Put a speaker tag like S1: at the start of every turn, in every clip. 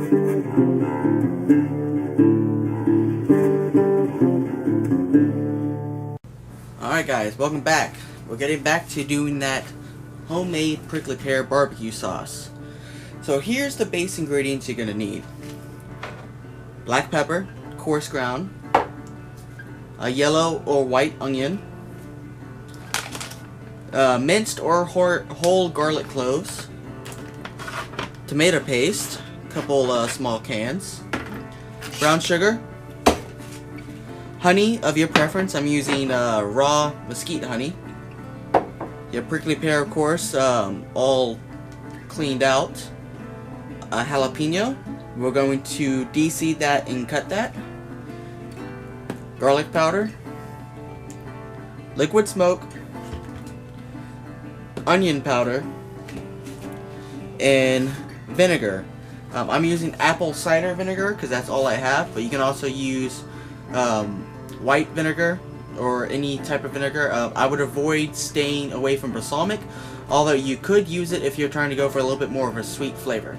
S1: Alright guys, welcome back. We're getting back to doing that homemade prickly pear barbecue sauce. So here's the base ingredients you're going to need. Black pepper, coarse ground, a yellow or white onion, minced or whole garlic cloves, tomato paste, a couple small cans, brown sugar, honey of your preference. I'm using raw mesquite honey. Your prickly pear, of course, all cleaned out. A jalapeno. We're going to de-seed that and cut that. Garlic powder, liquid smoke, onion powder, and vinegar. I'm using apple cider vinegar because that's all I have, but you can also use white vinegar or any type of vinegar. I would avoid staying away from balsamic, although you could use it if you're trying to go for a little bit more of a sweet flavor.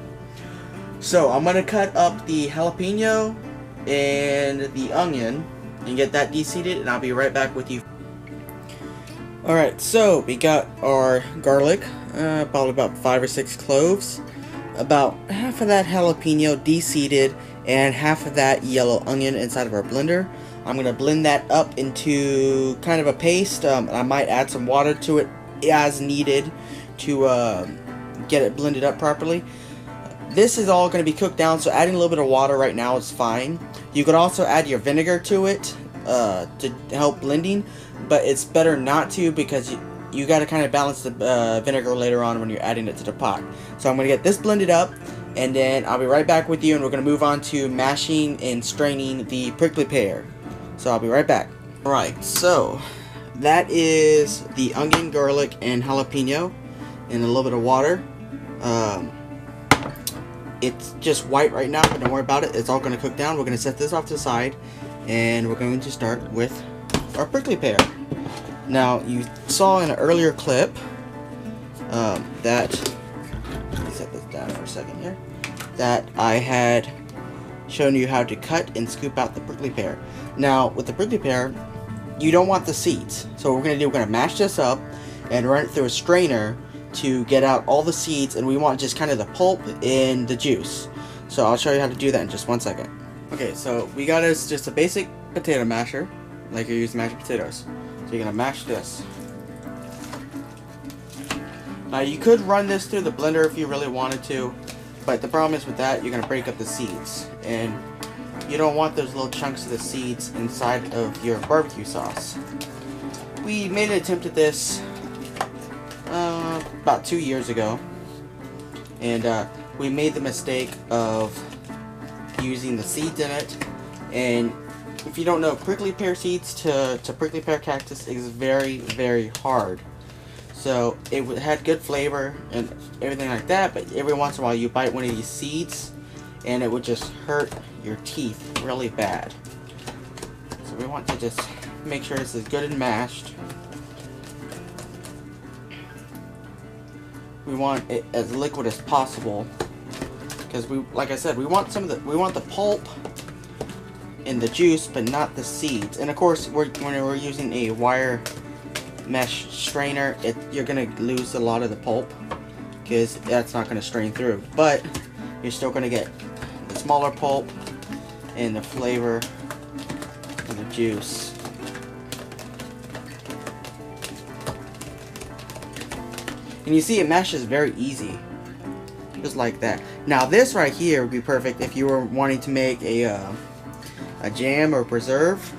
S1: So I'm going to cut up the jalapeno and the onion and get that de-seeded, and I'll be right back with you. Alright, so we got our garlic, probably about 5 or 6 cloves, about half of that jalapeno de-seeded, and half of that yellow onion inside of our blender. I'm going to blend that up into kind of a paste. I might add some water to it as needed to get it blended up properly. This is all going to be cooked down, so adding a little bit of water right now is fine. You could also add your vinegar to it to help blending, but it's better not to because you got to kind of balance the vinegar later on when you're adding it to the pot. So I'm going to get this blended up, and then I'll be right back with you, and we're going to move on to mashing and straining the prickly pear. So I'll be right back. Alright, so that is the onion, garlic, and jalapeno in a little bit of water. It's just white right now, but don't worry about it. It's all going to cook down. We're going to set this off to the side, and we're going to start with our prickly pear. Now, you saw in an earlier clip that, let me set this down for a second here, that I had shown you how to cut and scoop out the prickly pear. Now, with the prickly pear, you don't want the seeds. So what we're going to do, we're going to mash this up and run it through a strainer to get out all the seeds, and we want just kind of the pulp and the juice. So I'll show you how to do that in just one second. Okay, so we got us just a basic potato masher, like you're using mashed potatoes. So you're going to mash this. Now you could run this through the blender if you really wanted to, but the problem is with that, you're going to break up the seeds, and you don't want those little chunks of the seeds inside of your barbecue sauce. We made an attempt at this about 2 years ago, and we made the mistake of using the seeds in it. And if you don't know, prickly pear seeds to prickly pear cactus is very, very hard. So it had good flavor and everything like that, but every once in a while you bite one of these seeds and it would just hurt your teeth really bad. So we want to just make sure this is good and mashed. We want it as liquid as possible because like I said, we want the pulp and the juice, but not the seeds. And of course, when we're using a wire mesh strainer, you're gonna lose a lot of the pulp because that's not gonna strain through. But you're still gonna get the smaller pulp and the flavor and the juice. And you see it mashes very easy. Just like that. Now this right here would be perfect if you were wanting to make a jam or preserve.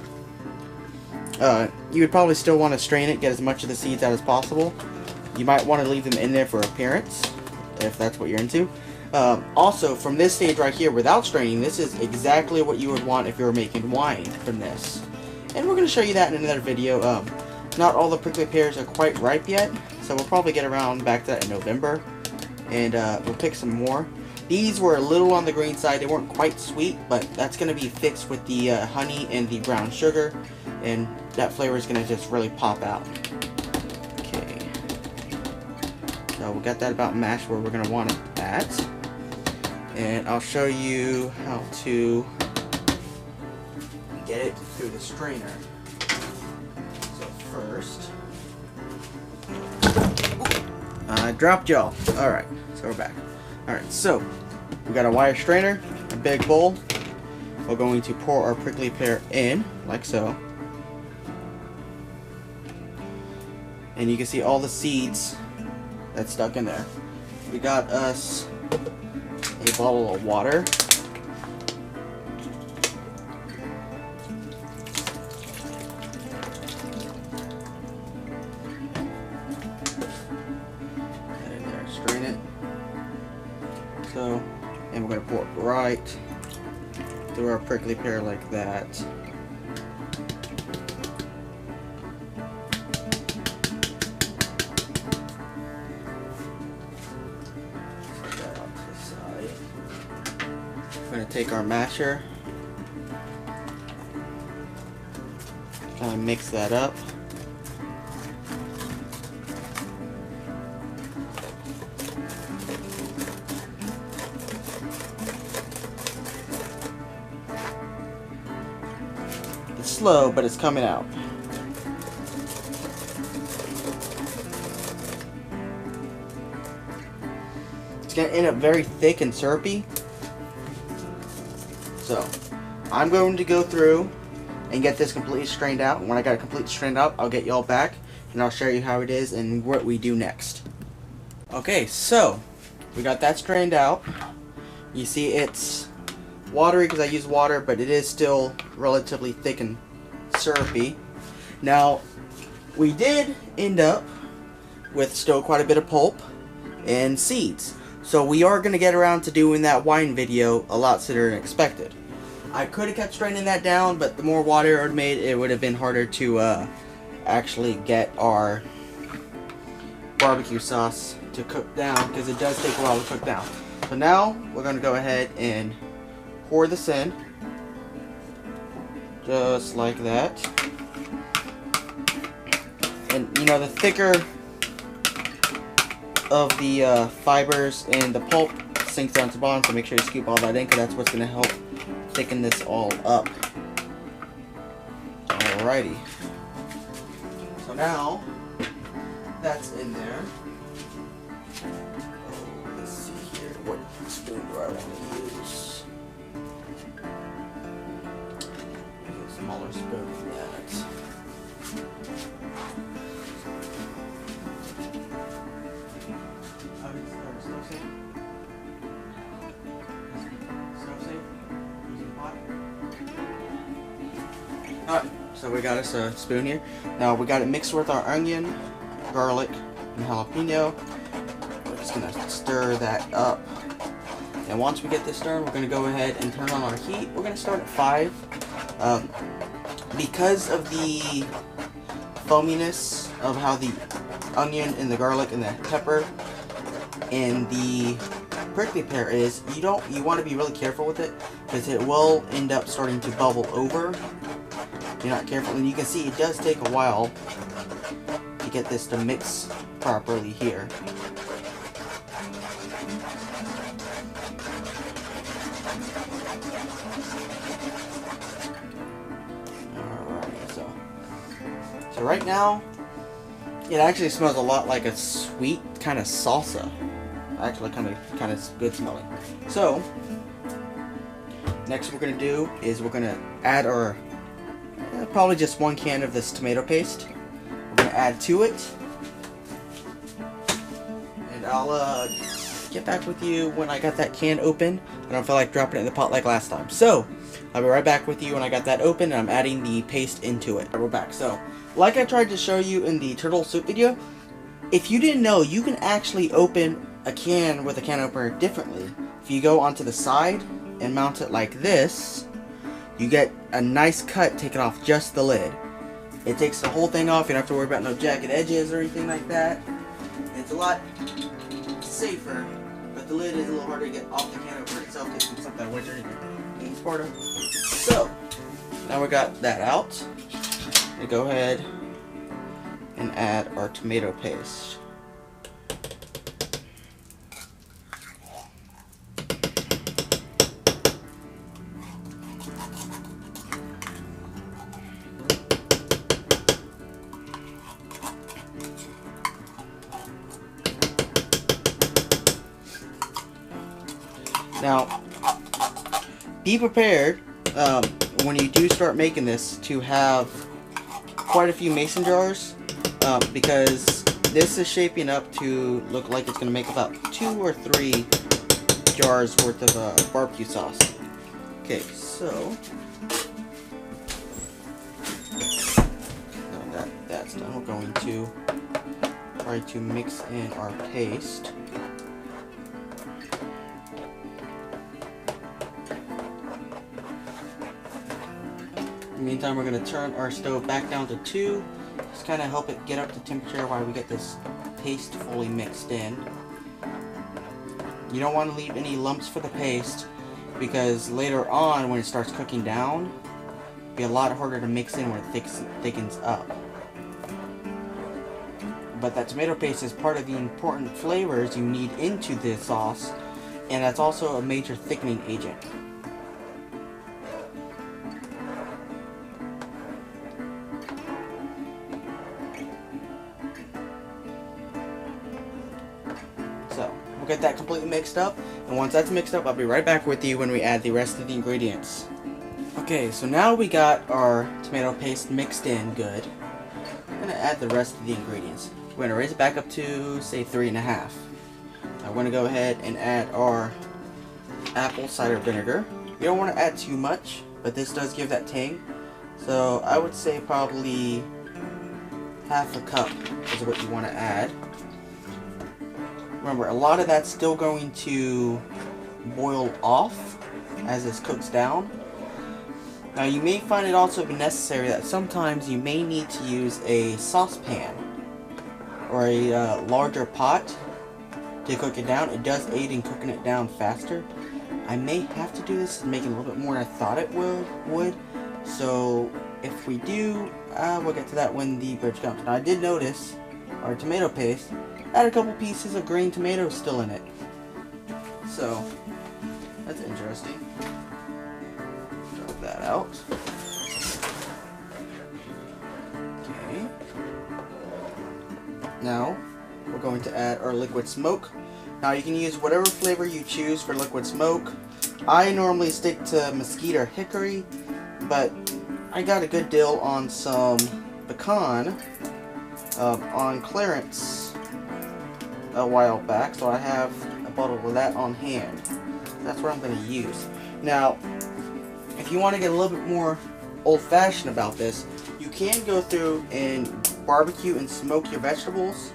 S1: You would probably still want to strain it, get as much of the seeds out as possible. You might want to leave them in there for appearance, if that's what you're into. Also, from this stage right here, without straining, this is exactly what you would want if you were making wine from this. And we're going to show you that in another video. Not all the prickly pears are quite ripe yet, so we'll probably get around back to that in November, and we'll pick some more. These were a little on the green side. They weren't quite sweet, but that's going to be fixed with the honey and the brown sugar, and that flavor is going to just really pop out. Okay, so we got that about mashed where we're going to want it at. and I'll show you how to get it through the strainer. So first, I dropped y'all. Alright, so we're back. Alright, so we got a wire strainer, a big bowl. We're going to pour our prickly pear in, like so. And you can see all the seeds that's stuck in there. We got us a bottle of water. Get in there, strain it. So, and we're going to pour it right through our prickly pear like that. We're going to take our masher, kind of mix that up. It's slow, but it's coming out. It's going to end up very thick and syrupy. So, I'm going to go through and get this completely strained out. When I got it completely strained out, I'll get y'all back and I'll show you how it is and what we do next. Okay, so we got that strained out. You see it's watery because I use water, but it is still relatively thick and syrupy. Now, we did end up with still quite a bit of pulp and seeds. So we are going to get around to doing that wine video a lot sooner than expected. I could have kept straining that down, but the more water it made, it would have been harder to actually get our barbecue sauce to cook down, because it does take a while to cook down. So now we're going to go ahead and pour this in, just like that. And you know, the thicker of the fibers and the pulp sinks down to the bottom, so make sure you scoop all that in, because that's what's going to help thicken this all up. Alrighty. So now that's in there. Oh, let's see here. What spoon do I want to use? Use a smaller spoon than that. Alright, so we got us a spoon here. Now we got it mixed with our onion, garlic, and jalapeno. We're just going to stir that up. And once we get this stirred, we're going to go ahead and turn on our heat. We're going to start at 5. Because of the foaminess of how the onion and the garlic and the pepper and the prickly pear is, you want to be really careful with it, because it will end up starting to bubble over if you're not careful. And you can see it does take a while to get this to mix properly here. Alright, so right now it actually smells a lot like a sweet kind of salsa. Actually kind of good smelling. So next what we're going to do is we're going to add our probably just 1 can of this tomato paste. We're going to add to it, and I'll get back with you when I got that can open. I don't feel like dropping it in the pot like last time, so I'll be right back with you when I got that open and I'm adding the paste into it. We're back. So like I tried to show you in the turtle soup video, if you didn't know, you can actually open a can with a can opener differently. If you go onto the side and mount it like this, you get a nice cut taken off just the lid. It takes the whole thing off. You don't have to worry about no jagged edges or anything like that. It's a lot safer, but the lid is a little harder to get off the can opener itself because it's something that wedges in each part of. So now we got that out. We go ahead and add our tomato paste. be prepared when you do start making this to have quite a few mason jars, because this is shaping up to look like it's going to make about 2 or 3 jars worth of barbecue sauce. Okay, so now that's done, we're going to try to mix in our paste. In the meantime, we're going to turn our stove back down to 2. Just kind of help it get up to temperature while we get this paste fully mixed in. You don't want to leave any lumps for the paste, because later on when it starts cooking down, it'll be a lot harder to mix in when it thickens up. But that tomato paste is part of the important flavors you need into this sauce, and that's also a major thickening agent. So, we'll get that completely mixed up, and once that's mixed up, I'll be right back with you when we add the rest of the ingredients. Okay, so now we got our tomato paste mixed in good. I'm going to add the rest of the ingredients. We're going to raise it back up to, say, 3.5. I'm going to go ahead and add our apple cider vinegar. You don't want to add too much, but this does give that tang. So I would say probably half a cup is what you want to add. Remember, a lot of that's still going to boil off as this cooks down. Now you may find it also necessary that sometimes you may need to use a saucepan or a larger pot to cook it down. It does aid in cooking it down faster. I may have to do this to make it a little bit more than I thought it would. So if we do, we'll get to that when the bridge comes. Now I did notice our tomato paste had a couple pieces of green tomatoes still in it. So that's interesting. Throw that out. Okay. Now we're going to add our liquid smoke. Now you can use whatever flavor you choose for liquid smoke. I normally stick to mesquite or hickory, but I got a good deal on some pecan on clearance a while back, so I have a bottle of that on hand. That's what I'm going to use. Now, if you want to get a little bit more old-fashioned about this, you can go through and barbecue and smoke your vegetables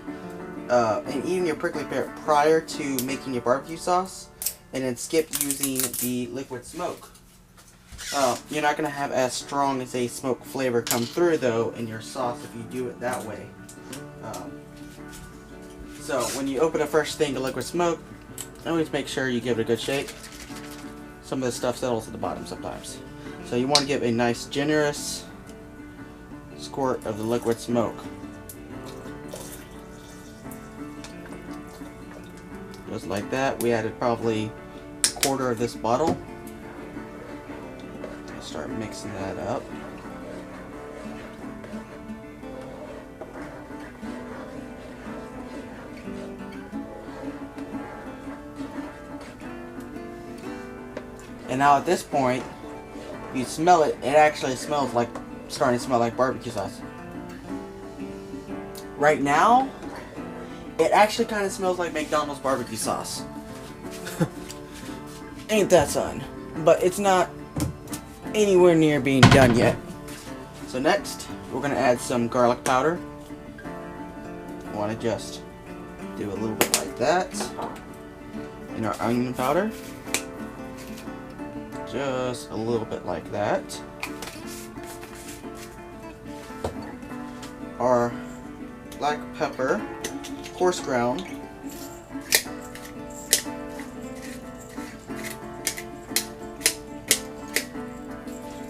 S1: and even your prickly pear prior to making your barbecue sauce, and then skip using the liquid smoke. You're not going to have as strong as a smoke flavor come through though in your sauce if you do it that way. So when you open the first thing to liquid smoke, always make sure you give it a good shake. Some of the stuff settles at the bottom sometimes. So you want to give a nice generous squirt of the liquid smoke. Just like that. We added probably a quarter of this bottle. Start mixing that up. And now at this point, you smell it, it actually smells like, starting to smell like barbecue sauce. Right now, it actually kind of smells like McDonald's barbecue sauce. Ain't that something? But it's not anywhere near being done yet. So next, we're going to add some garlic powder. I want to just do a little bit like that. And our onion powder. Just a little bit like that. Our black pepper, coarse ground.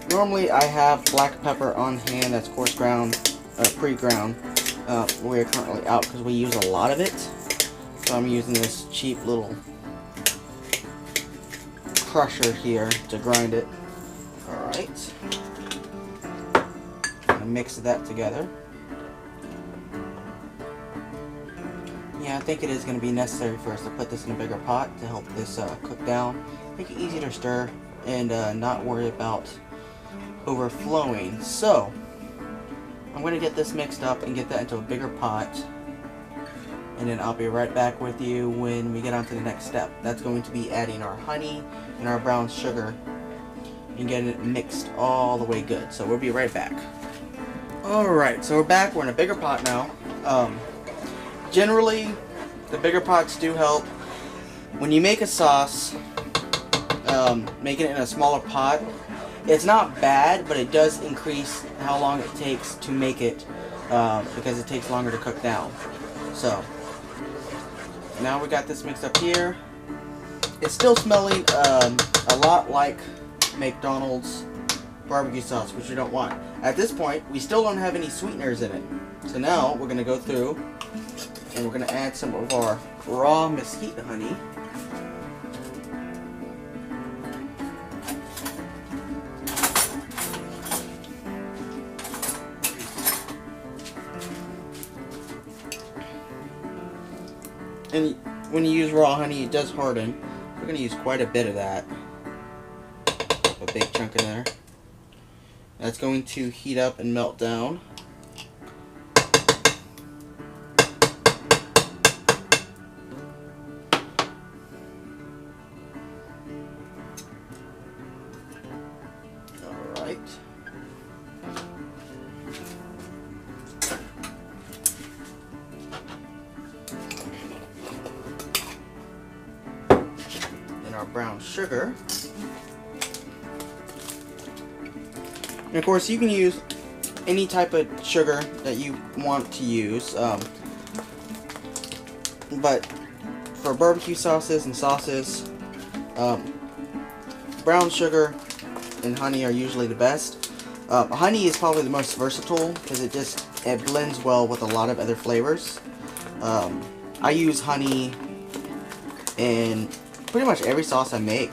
S1: Normally I have black pepper on hand that's coarse ground, pre-ground. We're currently out because we use a lot of it. So I'm using this cheap little crusher here to grind it. Alright. Gonna mix that together. Yeah, I think it is going to be necessary for us to put this in a bigger pot to help this cook down. Make it easier to stir. and not worry about overflowing. So I'm going to get this mixed up and get that into a bigger pot, and then I'll be right back with you when we get on to the next step. That's going to be adding our honey and our brown sugar and getting it mixed all the way good. So we'll be right back. Alright, so we're back. We're in a bigger pot now. Generally, the bigger pots do help. When you make a sauce, making it in a smaller pot, it's not bad, but it does increase how long it takes to make it, because it takes longer to cook down. So now we got this mixed up here. It's still smelling a lot like McDonald's barbecue sauce, which you don't want. At this point, we still don't have any sweeteners in it. So now we're going to go through and we're going to add some of our raw mesquite honey. And when you use raw honey, it does harden. We're going to use quite a bit of that. A big chunk in there. That's going to heat up and melt down. Alright. Our brown sugar. And of course you can use any type of sugar that you want to use, but for barbecue sauces and sauces, brown sugar and honey are usually the best. Honey is probably the most versatile because it blends well with a lot of other flavors. I use honey in pretty much every sauce I make.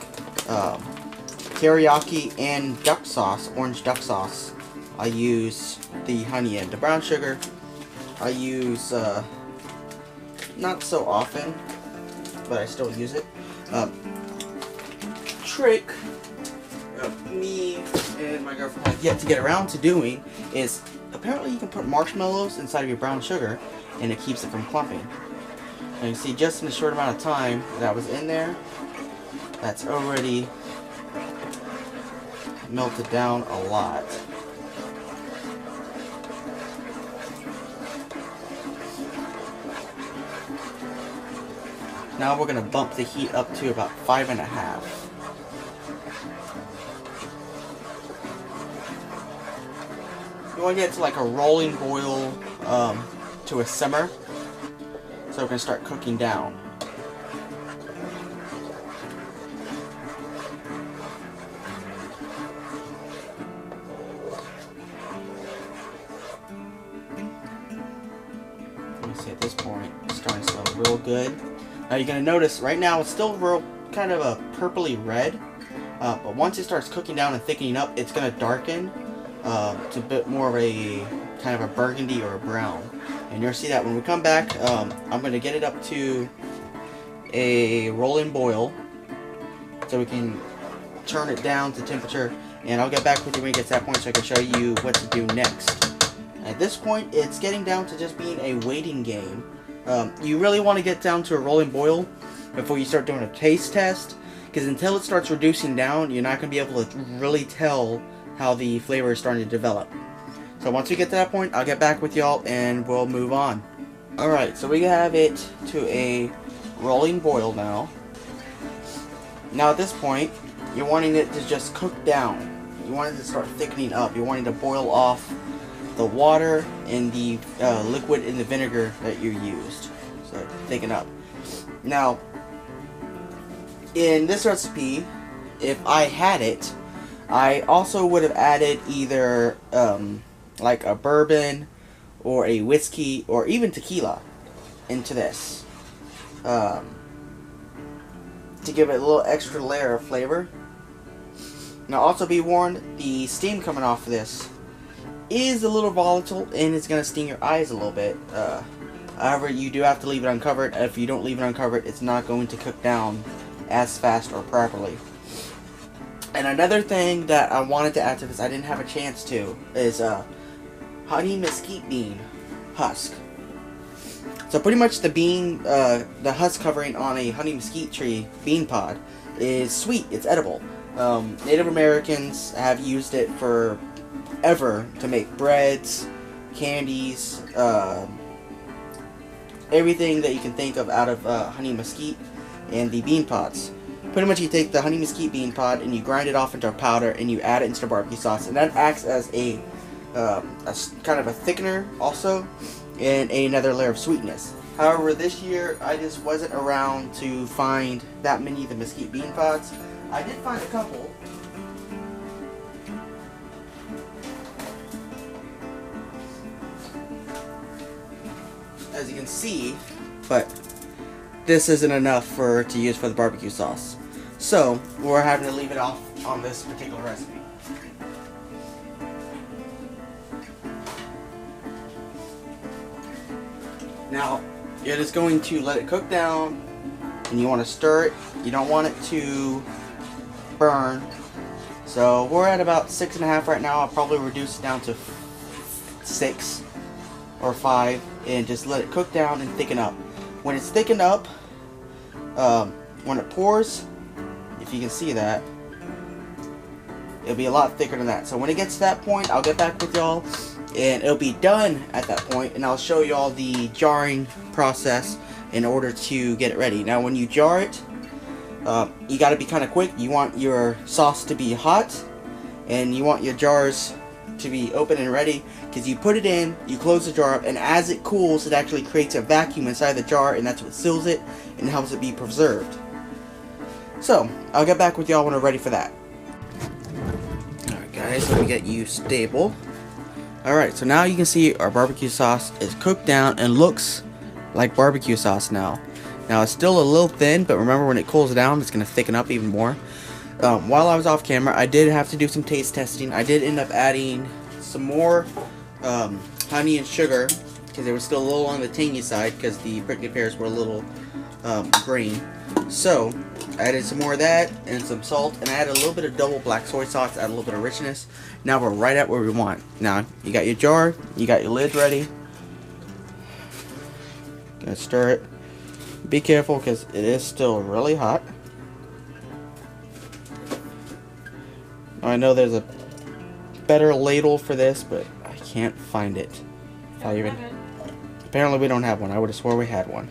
S1: Teriyaki and duck sauce, orange duck sauce, I use the honey in. The brown sugar I use not so often, but I still use it. Trick me and my girlfriend have yet to get around to doing is, apparently you can put marshmallows inside of your brown sugar and it keeps it from clumping. And you see, just in a short amount of time that I was in there, that's already melted down a lot. Now we're going to bump the heat up to about 5.5. You want to get to like a rolling boil to a simmer, so we're going to start cooking down. At this point, it's starting to smell real good. Now you're going to notice right now it's still real kind of a purpley red, but once it starts cooking down and thickening up, it's going to darken to a bit more of a kind of a burgundy or a brown. And you'll see that when we come back. I'm going to get it up to a rolling boil so we can turn it down to temperature, and I'll get back with you when it gets to that point so I can show you what to do next. At this point, it's getting down to just being a waiting game. You really want to get down to a rolling boil before you start doing a taste test, because until it starts reducing down, you're not going to be able to really tell how the flavor is starting to develop. So once we get to that point, I'll get back with y'all and we'll move on. Alright, so we have it to a rolling boil now. Now at this point, you're wanting it to just cook down. You want it to start thickening up. You're wanting to boil off the water and the liquid in the vinegar that you used. So thicken up. Now, in this recipe, if I had it, I also would have added either like a bourbon or a whiskey or even tequila into this to give it a little extra layer of flavor. Now also be warned, the steam coming off of this is a little volatile and it's going to sting your eyes a little bit. However, you do have to leave it uncovered. If you don't leave it uncovered, it's not going to cook down as fast or properly. And another thing that I wanted to add to this, I didn't have a chance to, is honey mesquite bean husk. So pretty much the bean, the husk covering on a honey mesquite tree bean pod is sweet. It's edible. Native Americans have used it forever to make breads, candies, everything that you can think of out of honey mesquite and the bean pods. Pretty much you take the honey mesquite bean pod and you grind it off into a powder and you add it into the barbecue sauce, and that acts as a kind of a thickener also, and another layer of sweetness. However, this year I just wasn't around to find that many of the mesquite bean pods. I did find a couple. As you can see, but this isn't enough to use for the barbecue sauce. So we're having to leave it off on this particular recipe. Now, you're just going to let it cook down, and you want to stir it. You don't want it to burn. So we're at about 6.5 right now. I'll probably reduce it down to 6 or 5, and just let it cook down and thicken up. When it's thickened up, when it pours, if you can see that, it'll be a lot thicker than that. So when it gets to that point, I'll get back with y'all, and it'll be done at that point, and I'll show you all the jarring process in order to get it ready. Now when you jar it, you got to be kind of quick. You want your sauce to be hot, and you want your jars to be open and ready, because you put it in, you close the jar up, and as it cools, it actually creates a vacuum inside the jar, and that's what seals it and helps it be preserved. So I'll get back with y'all when we're ready for that. Alright guys, let me get you stable. Alright, so now you can see our barbecue sauce is cooked down and looks like barbecue sauce now. Now it's still a little thin, but remember when it cools down, it's going to thicken up even more. While I was off camera, I did have to do some taste testing. I did end up adding some more honey and sugar, because they were still a little on the tangy side, because the prickly pears were a little green. So I added some more of that and some salt, and I added a little bit of double black soy sauce to add a little bit of richness. Now we're right at where we want. Now you got your jar, you got your lid ready. Gonna stir it. Be careful because it is still really hot. I know there's a better ladle for this, but I can't find it. Apparently we don't have one. I would have swore we had one.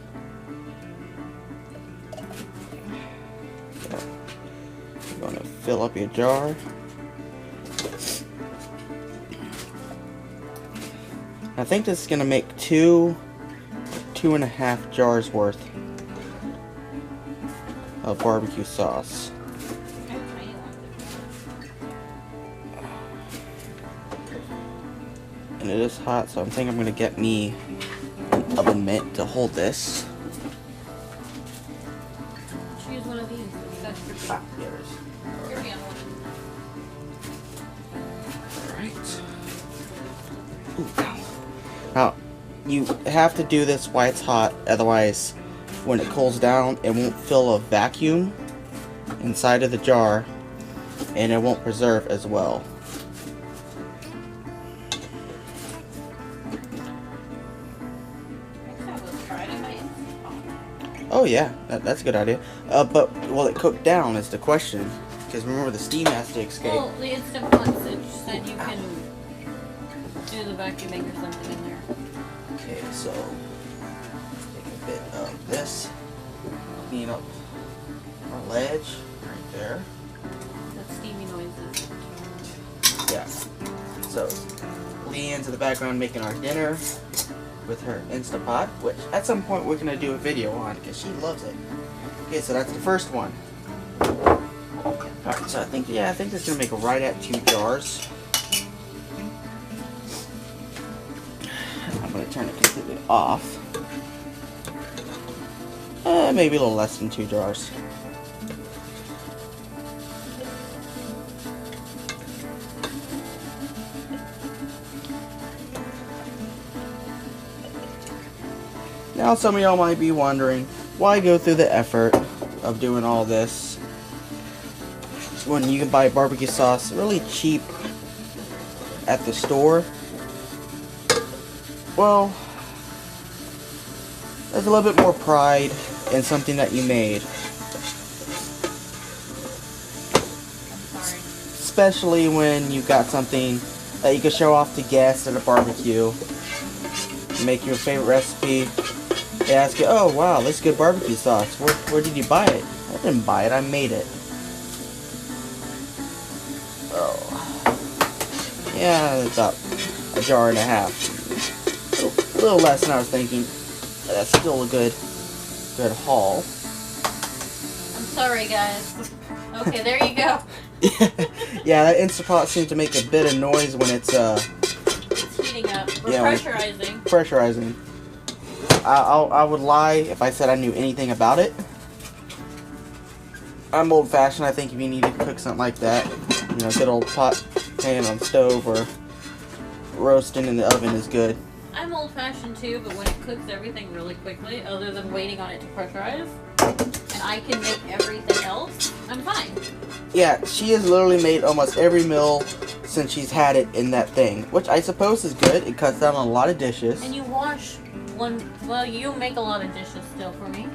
S1: So, I'm going to fill up your jar. I think this is going to make 2.5 jars worth of barbecue sauce. And it is hot, so I think I'm going to get me an oven mitt to hold this.
S2: Choose one of these. That's for
S1: Ah, there it is.
S2: Here we have one.
S1: Alright. Now, you have to do this while it's hot, otherwise, when it cools down, it won't fill a vacuum inside of the jar, and it won't preserve as well. Oh yeah, that's a good idea. But will it cook down is the question. Because remember, the steam has to escape.
S2: Well, the instant pot said you can do the vacuuming or something in there.
S1: Okay, so take a bit of this, clean up our ledge right there.
S2: That's steamy noises.
S1: Yeah. So Leanne's in the background making our dinner with her Instapot, which at some point we're gonna do a video on because she loves it. Okay, so that's the first one. Alright, so I think this is gonna make right at 2 jars. I'm gonna turn it completely off. Maybe a little less than 2 jars. Now some of y'all might be wondering, why go through the effort of doing all this when you can buy barbecue sauce really cheap at the store, well, there's a little bit more pride in something that you made. Especially when you got something that you can show off to guests at a barbecue. Make your favorite recipe. They ask you, oh wow, this is good barbecue sauce. Where did you buy it? I didn't buy it, I made it. Oh. Yeah, about a jar and a half. A little less than I was thinking. But that's still a good haul.
S2: I'm sorry, guys. Okay, there you go.
S1: Yeah, that Instant Pot seems to make a bit of noise when it's
S2: heating up. We're pressurizing.
S1: Pressurizing. I would lie if I said I knew anything about it. I'm old-fashioned. I think if you need to cook something like that, you know, good old pot pan on stove or roasting in the oven is good.
S2: I'm old-fashioned too, but when it cooks everything really quickly, other than waiting on it to pressurize, and I can make everything else, I'm fine.
S1: Yeah, she has literally made almost every meal since she's had it in that thing, which I suppose is good. It cuts down on a lot of dishes.
S2: And you wash well, you make a lot of dishes still for me.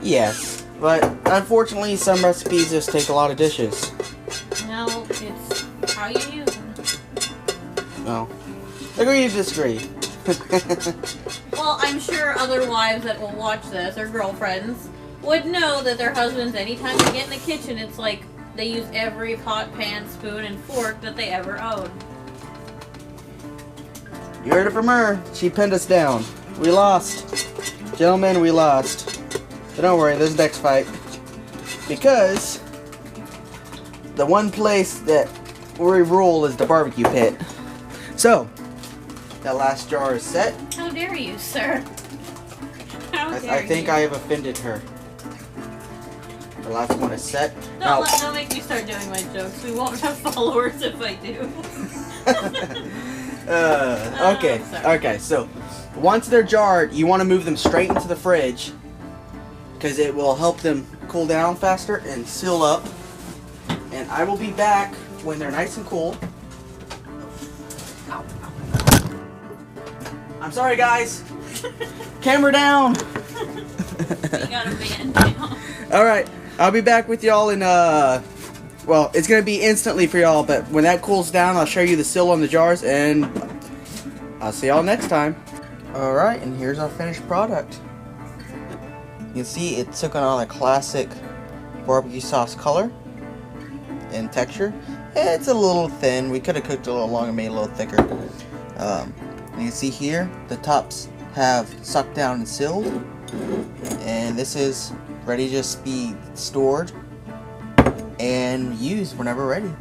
S1: Yes, but unfortunately some recipes just take a lot of dishes.
S2: No, it's how you use them.
S1: No. Agree to disagree.
S2: Well, I'm sure other wives that will watch this, or girlfriends, would know that their husbands, anytime they get in the kitchen, it's like they use every pot, pan, spoon, and fork that they ever owned.
S1: You heard it from her. She pinned us down. We lost. Gentlemen, we lost. But don't worry, there's the next fight. Because the one place that we rule is the barbecue pit. So, that last jar is set.
S2: How dare you, sir? How dare you?
S1: I think I have offended her. The last one is set.
S2: Don't make me start doing my jokes. We won't have followers if I do.
S1: Okay, so once they're jarred, you want to move them straight into the fridge because it will help them cool down faster and seal up. And I will be back when they're nice and cool. I'm sorry, guys. Camera down.
S2: You got a man down.
S1: Alright, I'll be back with y'all in, well, it's going to be instantly for y'all, but when that cools down, I'll show you the seal on the jars, and I'll see y'all next time. Alright, and here's our finished product. You can see it took on a classic barbecue sauce color and texture. It's a little thin. We could have cooked it a little longer, made it a little thicker. You can see here, the tops have sucked down and sealed. And this is ready to just be stored and used whenever ready.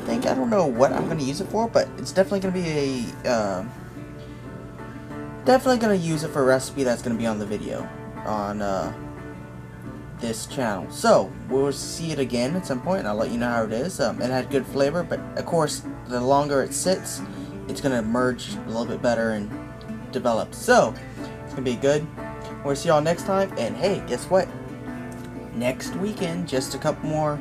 S1: I don't know what I'm going to use it for, but it's definitely going to be a, definitely going to use it for a recipe that's going to be on the video on this channel. So, we'll see it again at some point, and I'll let you know how it is. It had good flavor, but of course, the longer it sits, it's going to merge a little bit better and develop. So, it's going to be good. We'll see y'all next time, and hey, guess what? Next weekend, just a couple more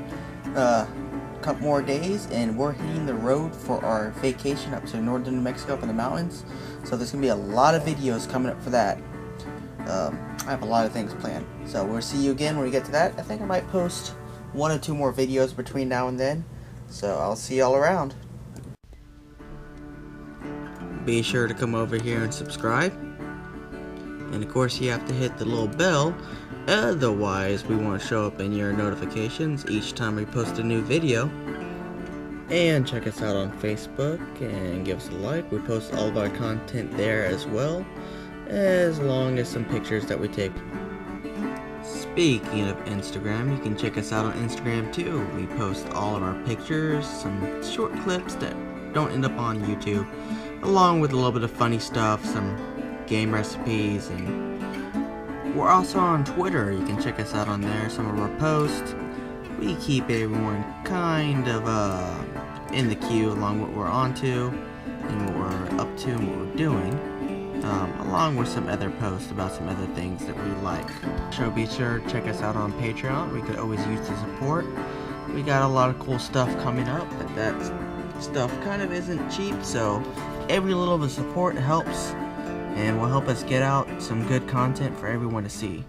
S1: days, and we're hitting the road for our vacation up to northern New Mexico up in the mountains. So there's gonna be a lot of videos coming up for that. I have a lot of things planned. So we'll see you again when we get to that. I think I might post 1 or 2 more videos between now and then. So I'll see y'all around. Be sure to come over here and subscribe. And of course you have to hit the little bell, otherwise we won't show up in your notifications each time we post a new video. And check us out on Facebook and give us a like. We post all of our content there as well, as long as some pictures that we take. Speaking of Instagram, you can check us out on Instagram too. We post all of our pictures, some short clips that don't end up on YouTube, along with a little bit of funny stuff, some game recipes, and we're also on Twitter. You can check us out on there, some of our posts. We keep everyone kind of in the queue along what we're on to and what we're up to and what we're doing, along with some other posts about some other things that we like. So be sure to check us out on Patreon. We could always use the support. we got a lot of cool stuff coming up, but that stuff kind of isn't cheap, so every little bit of support helps and will help us get out some good content for everyone to see.